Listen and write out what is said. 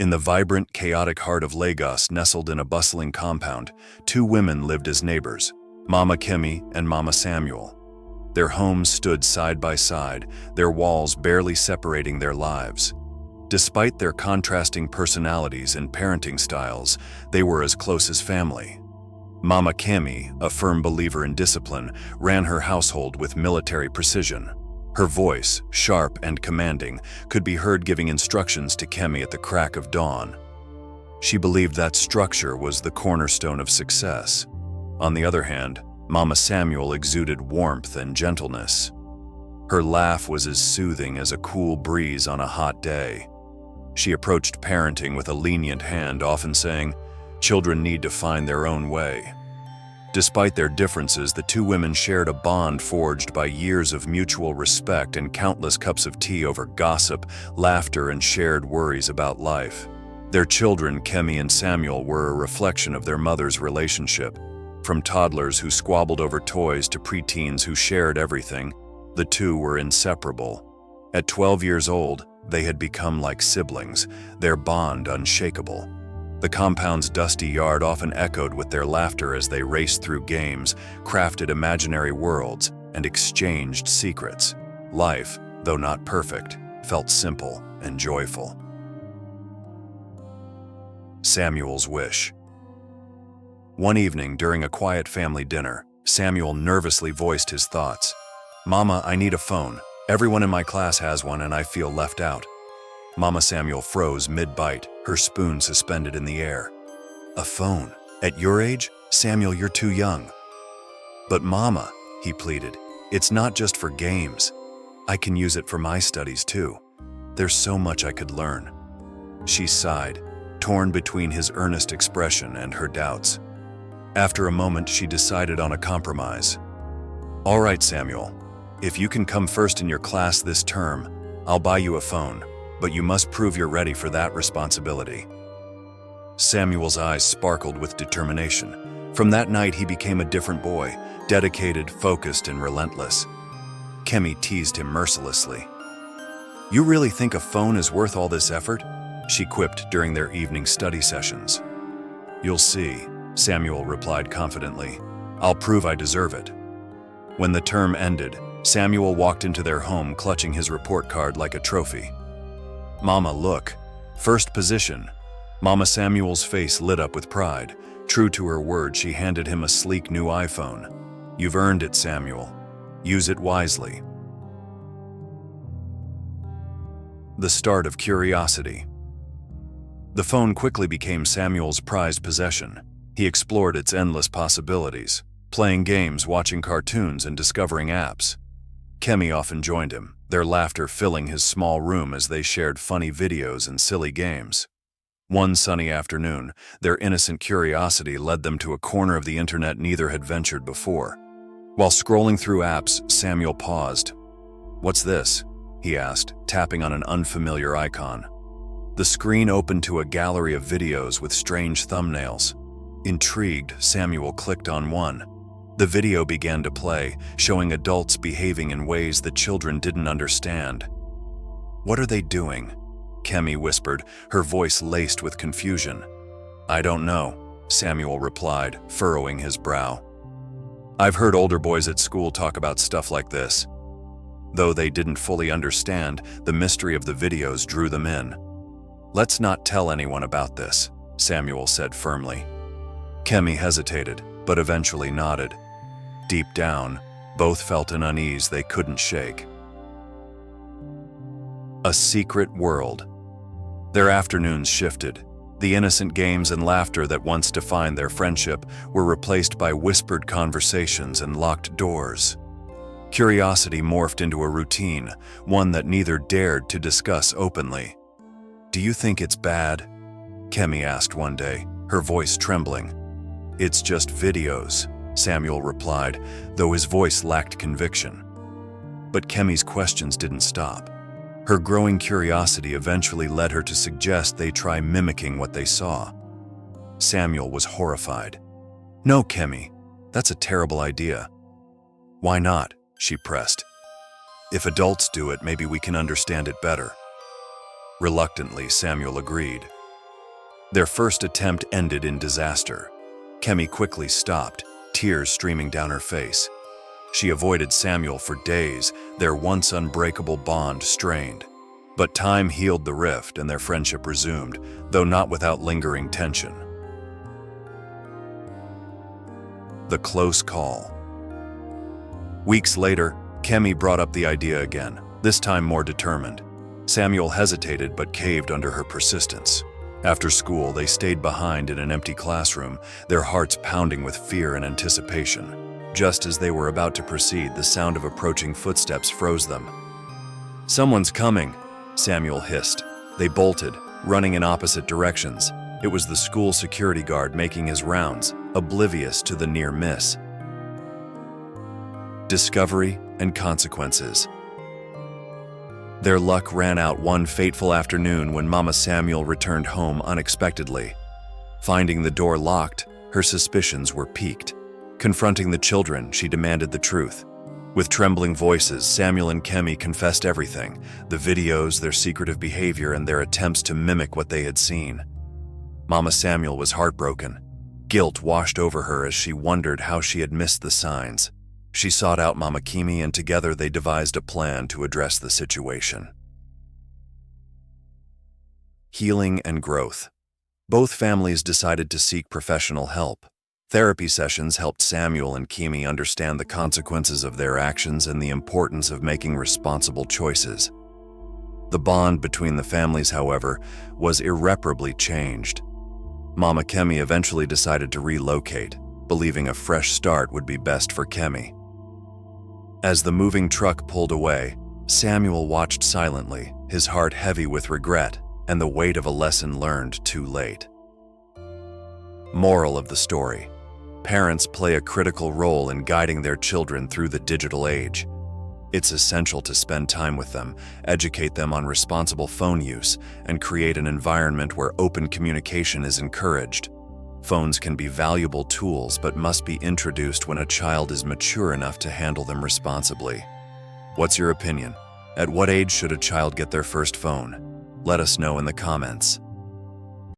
In the vibrant, chaotic heart of Lagos, nestled in a bustling compound, two women lived as neighbors, Mama Kemi and Mama Samuel. Their homes stood side by side, their walls barely separating their lives. Despite their contrasting personalities and parenting styles, they were as close as family. Mama Kemi, a firm believer in discipline, ran her household with military precision. Her voice, sharp and commanding, could be heard giving instructions to Kemi at the crack of dawn. She believed that structure was the cornerstone of success. On the other hand, Mama Samuel exuded warmth and gentleness. Her laugh was as soothing as a cool breeze on a hot day. She approached parenting with a lenient hand, often saying, "Children need to find their own way." Despite their differences, the two women shared a bond forged by years of mutual respect and countless cups of tea over gossip, laughter, and shared worries about life. Their children, Kemi and Samuel, were a reflection of their mother's relationship. From toddlers who squabbled over toys to preteens who shared everything, the two were inseparable. At 12 years old, they had become like siblings, their bond unshakable. The compound's dusty yard often echoed with their laughter as they raced through games, crafted imaginary worlds, and exchanged secrets. Life, though not perfect, felt simple and joyful. Samuel's wish. One evening during a quiet family dinner, Samuel nervously voiced his thoughts. "Mama, I need a phone. Everyone in my class has one and I feel left out." Mama Samuel froze mid-bite, her spoon suspended in the air. "A phone? At your age? Samuel, you're too young." "But Mama," he pleaded, "it's not just for games. I can use it for my studies too. There's so much I could learn." She sighed, torn between his earnest expression and her doubts. After a moment, she decided on a compromise. "All right, Samuel, if you can come first in your class this term, I'll buy you a phone, but you must prove you're ready for that responsibility." Samuel's eyes sparkled with determination. From that night, he became a different boy, dedicated, focused, and relentless. Kemi teased him mercilessly. "You really think a phone is worth all this effort?" she quipped during their evening study sessions. "You'll see," Samuel replied confidently. "I'll prove I deserve it." When the term ended, Samuel walked into their home clutching his report card like a trophy. "Mama, look. First position." Mama Samuel's face lit up with pride. True to her word, she handed him a sleek new iPhone. "You've earned it, Samuel. Use it wisely." The start of curiosity. The phone quickly became Samuel's prized possession. He explored its endless possibilities, playing games, watching cartoons, and discovering apps. Kemi often joined him, their laughter filling his small room as they shared funny videos and silly games. One sunny afternoon, their innocent curiosity led them to a corner of the internet neither had ventured before. While scrolling through apps, Samuel paused. "What's this?" he asked, tapping on an unfamiliar icon. The screen opened to a gallery of videos with strange thumbnails. Intrigued, Samuel clicked on one. The video began to play, showing adults behaving in ways that children didn't understand. "What are they doing?" Kemi whispered, her voice laced with confusion. "I don't know," Samuel replied, furrowing his brow. "I've heard older boys at school talk about stuff like this." Though they didn't fully understand, the mystery of the videos drew them in. "Let's not tell anyone about this," Samuel said firmly. Kemi hesitated, but eventually nodded. Deep down, both felt an unease they couldn't shake. A secret world. Their afternoons shifted. The innocent games and laughter that once defined their friendship were replaced by whispered conversations and locked doors. Curiosity morphed into a routine, one that neither dared to discuss openly. "Do you think it's bad?" Kemi asked one day, her voice trembling. "It's just videos," Samuel replied, though his voice lacked conviction. But Kemi's questions didn't stop. Her growing curiosity eventually led her to suggest they try mimicking what they saw. Samuel was horrified. "No, Kemi, that's a terrible idea." "Why not?" she pressed. "If adults do it, maybe we can understand it better." Reluctantly, Samuel agreed. Their first attempt ended in disaster. Kemi quickly stopped, tears streaming down her face. She avoided Samuel for days, their once unbreakable bond strained. But time healed the rift and their friendship resumed, though not without lingering tension. The close call. Weeks later, Kemi brought up the idea again, this time more determined. Samuel hesitated but caved under her persistence. After school, they stayed behind in an empty classroom, their hearts pounding with fear and anticipation. Just as they were about to proceed, the sound of approaching footsteps froze them. "Someone's coming," Samuel hissed. They bolted, running in opposite directions. It was the school security guard making his rounds, oblivious to the near miss. Discovery and consequences. Their luck ran out one fateful afternoon when Mama Samuel returned home unexpectedly. Finding the door locked, her suspicions were piqued. Confronting the children, she demanded the truth. With trembling voices, Samuel and Kemi confessed everything, the videos, their secretive behavior, and their attempts to mimic what they had seen. Mama Samuel was heartbroken. Guilt washed over her as she wondered how she had missed the signs. She sought out Mama Kemi, and together they devised a plan to address the situation. Healing and growth. Both families decided to seek professional help. Therapy sessions helped Samuel and Kemi understand the consequences of their actions and the importance of making responsible choices. The bond between the families, however, was irreparably changed. Mama Kemi eventually decided to relocate, believing a fresh start would be best for Kemi. As the moving truck pulled away, Samuel watched silently, his heart heavy with regret and the weight of a lesson learned too late. Moral of the story: parents play a critical role in guiding their children through the digital age. It's essential to spend time with them, educate them on responsible phone use, and create an environment where open communication is encouraged. Phones can be valuable tools but must be introduced when a child is mature enough to handle them responsibly. What's your opinion? At what age should a child get their first phone? Let us know in the comments.